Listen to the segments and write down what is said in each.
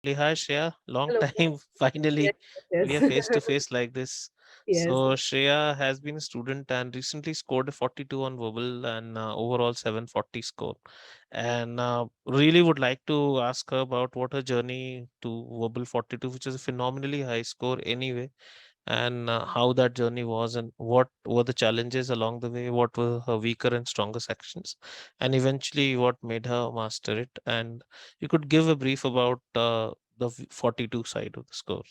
Hi, Shreya. Long Hello. time. Yes, Finally, we yes, are face to face like this. yes. So, Shreya has been a student and recently scored a 42 on verbal and overall 740 score. And really would like to ask her about what her journey to verbal 42, which is a phenomenally high score anyway, and how that journey was and what were the challenges along the way, what were her weaker and stronger sections, and eventually what made her master it. And you could give a brief about the 42 side of the score,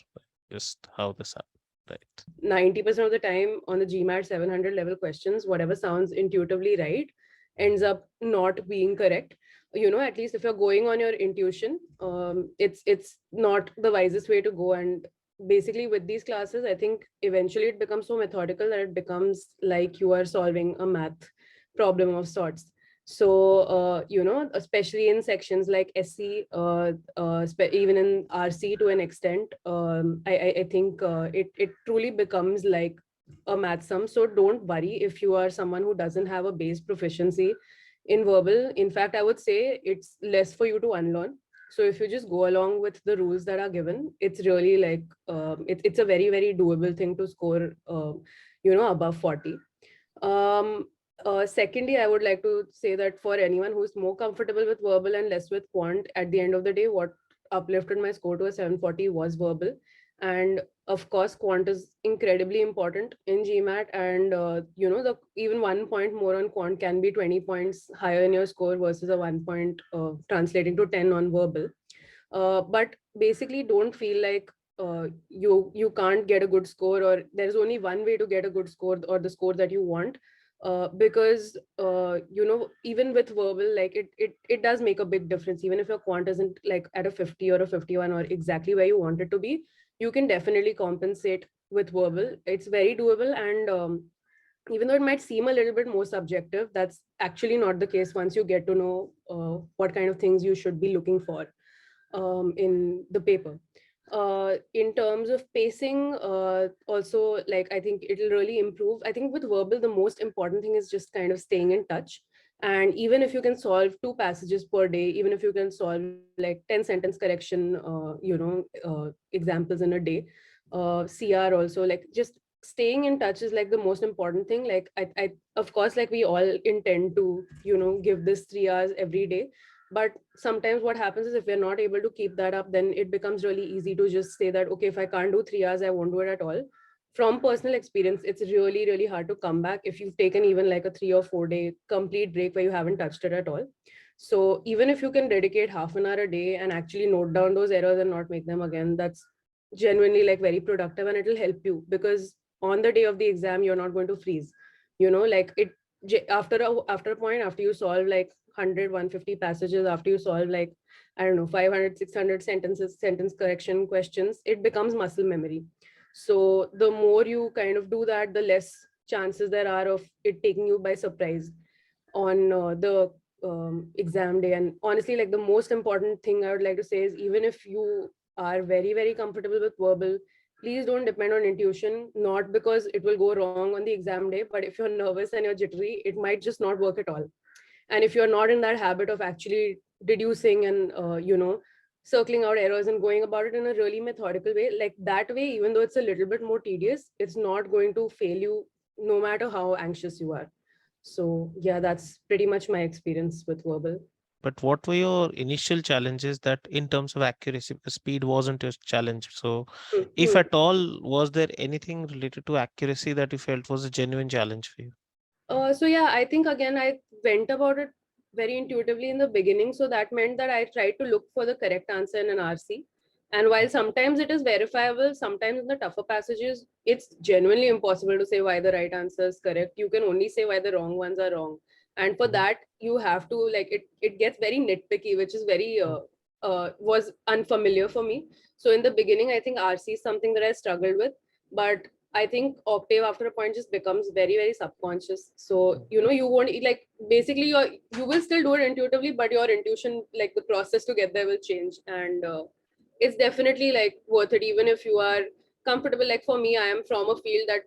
just how this happened, right? 90% of the time on the GMAT 700 level questions, whatever sounds intuitively right ends up not being correct. At least if you're going on your intuition, it's not the wisest way to go. And basically, with these classes, I think eventually it becomes so methodical that it becomes like you are solving a math problem of sorts. So, especially in sections like SC, even in RC to an extent, I think it truly becomes like a math sum. So don't worry if you are someone who doesn't have a base proficiency in verbal. In fact, I would say it's less for you to unlearn. So if you just go along with the rules that are given, it's really like it's a very very doable thing to score, above 40. um, Secondly, I would like to say that for anyone who's more comfortable with verbal and less with quant, at the end of the day, what uplifted my score to a 740 was verbal. And of course, quant is incredibly important in GMAT. And, the even 1 point more on quant can be 20 points higher in your score versus a 1 point translating to 10 on verbal. But basically, don't feel like you can't get a good score, or there's only one way to get a good score or the score that you want. Because even with verbal, like it does make a big difference. Even if your quant isn't like at a 50 or a 51 or exactly where you want it to be, you can definitely compensate with verbal. It's very doable. And even though it might seem a little bit more subjective, that's actually not the case once you get to know what kind of things you should be looking for in the paper. In terms of pacing, also, like, I think it'll really improve. I think with verbal, the most important thing is just kind of staying in touch. And even if you can solve two passages per day, even if you can solve like 10 sentence correction, examples in a day, CR also, like, just staying in touch is like the most important thing. Like, of course, like, we all intend to, give this 3 hours every day, but sometimes what happens is if we're not able to keep that up, then it becomes really easy to just say that, okay, if I can't do 3 hours, I won't do it at all. From personal experience, it's really really hard to come back if you've taken even like a 3 or 4 day complete break where you haven't touched it at all. So even if you can dedicate half an hour a day and actually note down those errors and not make them again, that's genuinely like very productive, and it'll help you because on the day of the exam you're not going to freeze. Like it, after a point, after you solve like 100, 150 passages, after you solve like, I don't know, 500, 600 sentences, sentence correction questions, it becomes muscle memory. So the more you kind of do that, the less chances there are of it taking you by surprise on the exam day. And honestly, like, the most important thing I would like to say is, even if you are very very comfortable with verbal, please don't depend on intuition. Not because it will go wrong on the exam day, but if you're nervous and you're jittery, it might just not work at all. And if you're not in that habit of actually deducing and circling out errors and going about it in a really methodical way, like that way, even though it's a little bit more tedious, it's not going to fail you no matter how anxious you are. So yeah, that's pretty much my experience with verbal. But what were your initial challenges that in terms of accuracy, because speed wasn't your challenge? So, if Mhm. at all, was there anything related to accuracy that you felt was a genuine challenge for you? So yeah, I think again I went about it very intuitively in the beginning. So that meant that I tried to look for the correct answer in an RC. And while sometimes it is verifiable, sometimes in the tougher passages, it's genuinely impossible to say why the right answer is correct. You can only say why the wrong ones are wrong. And for Mhm. that, you have to, like, it gets very nitpicky, which is very was unfamiliar for me. So in the beginning, I think RC is something that I struggled with. But I think octave after a point just becomes very, very subconscious. So, you won't, like, basically you will still do it intuitively, but your intuition, like the process to get there, will change. And it's definitely like worth it, even if you are comfortable. Like for me, I am from a field that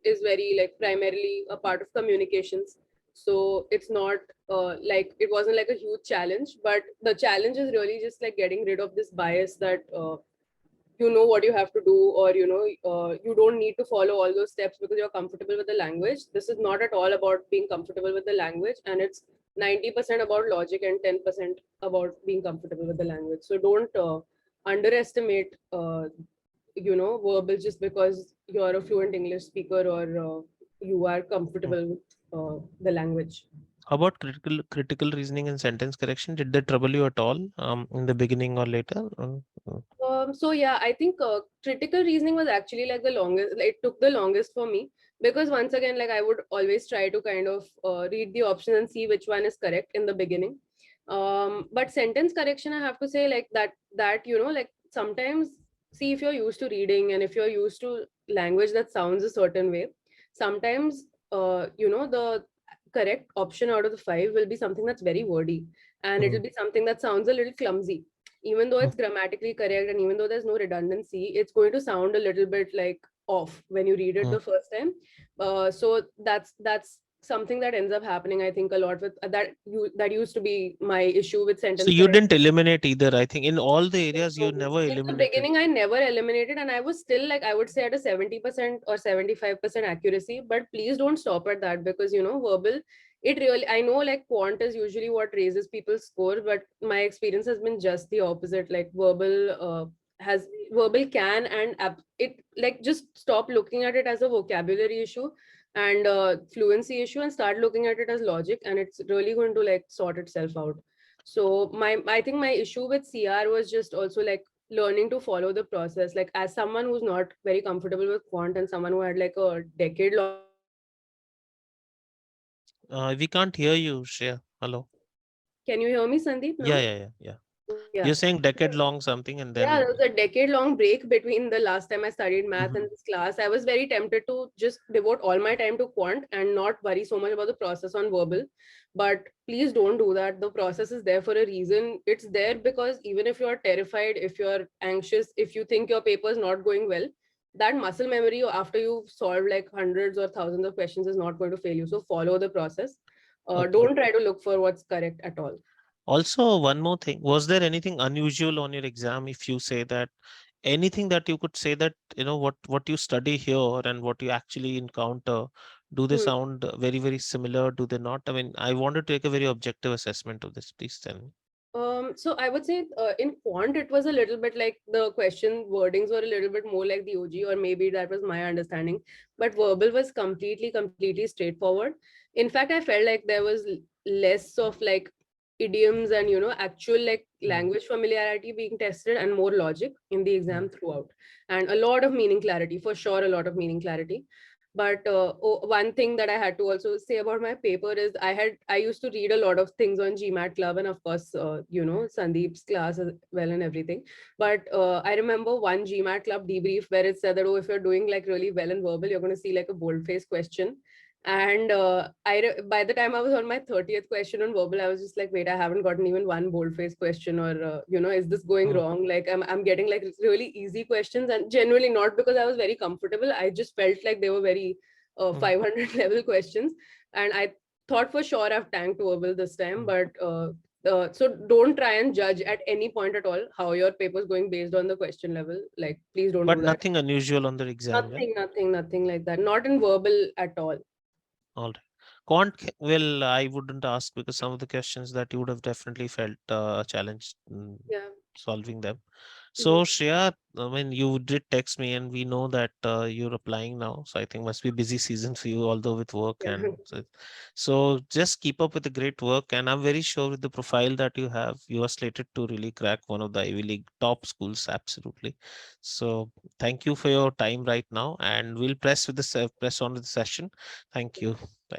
is very like primarily a part of communications. So it's not like it wasn't like a huge challenge, but the challenge is really just like getting rid of this bias that you know what you have to do, or you don't need to follow all those steps because you're comfortable with the language. This is not at all about being comfortable with the language, and it's 90% about logic and 10% about being comfortable with the language. So don't underestimate verbal just because you're a fluent English speaker, or you are Mm. comfortable with the language. How about critical reasoning and sentence correction? Did they trouble you at all in the beginning or later? So yeah, I think critical reasoning was actually like the longest. Like, it took the longest for me because once again, like I would always try to kind of read the options and see which one is correct in the beginning. But sentence correction, I have to say, like that like sometimes, see, if you're used to reading and if you're used to language that sounds a certain way, sometimes the correct option out of the five will be something that's very wordy, and it'll Mm, be something that sounds a little clumsy. Even though mm, it's grammatically correct and even though there's no redundancy, it's going to sound a little bit like off when you read it mm. the first time. So that's something that ends up happening, I think, a lot with that used to be my issue with So sentence you correction. didn't eliminate either. I think in all the No, areas you no. never In the eliminated. beginning, I never eliminated, and I was still like, I would say at a 70% or 75% accuracy. But please don't stop at that, because verbal, it really, I know like quant is usually what raises people's score, but my experience has been just the opposite. Like verbal can and it, like, just stop looking at it as a vocabulary issue and fluency issue, and start looking at it as logic, and it's really going to like sort itself out. So I think my issue with CR was just also like learning to follow the process. Like, as someone who's not very comfortable with quant and someone who had like a decade long experience with quant, We can't hear you, Shreya. Hello. can you hear me, Sandeep, now? Yeah, yeah, yeah, yeah. Yeah. You're saying decade long something, and Yeah, then there was a decade long break between the last time I studied math and Mhm. this class. I was very tempted to just devote all my time to quant and not worry so much about the process on verbal. But please don't do that. The process is there for a reason. It's there because even if you're terrified, if you're anxious, if you think your paper is not going well, that muscle memory after you've solved like hundreds or thousands of questions is not going to fail you. So follow the process. Okay. Don't try to look for what's correct at all. Also, one more thing. Was there anything unusual on your exam? If you say that, anything that you could say that, what you study here and what you actually encounter, do they Hmm. sound very, very similar? Do they not? I mean, I want to take a very objective assessment of this. Please tell me. So I would say in quant it was a little bit like the question wordings were a little bit more like the OG, or maybe that was my understanding. But verbal was completely straightforward. In fact, I felt like there was less of like idioms and actual like Mm. language familiarity being tested, and more logic in the Mm. exam throughout, and a lot of meaning clarity, for sure, a lot of meaning clarity. But one thing that I had to also say about my paper is I used to read a lot of things on GMAT club, and of course Sandeep's class as well and everything. But I remember one GMAT club debrief where it said that, oh, if you're doing like really well in verbal, you're going to see like a bold-faced question. And by the time I was on my 30th question on verbal, I was just like, wait, I haven't gotten even one bold-faced question, or is this going Mm. wrong? Like I'm getting like really easy questions, and genuinely not because I was very comfortable. I just felt like they were very Mm. 500 level questions, and I thought for sure I've tanked verbal this time. Mm. But so don't try and judge at any point at all how your paper is going based on the question level. Like, please don't But do that. nothing unusual on the exam, right? Nothing like that. Not in verbal at all. All right. Well, I wouldn't ask because some of the questions that you would have definitely felt a challenge Yeah. solving them. So, Mhm. Shreya, I mean, you did text me, and we know that you're applying now. So, I think must be busy season for you, although with work Yeah. and so just keep up with the great work. And I'm very sure with the profile that you have, you are slated to really crack one of the Ivy League top schools. Absolutely. So, thank you for your time right now, and we'll press on with the session. Thank you. Bye.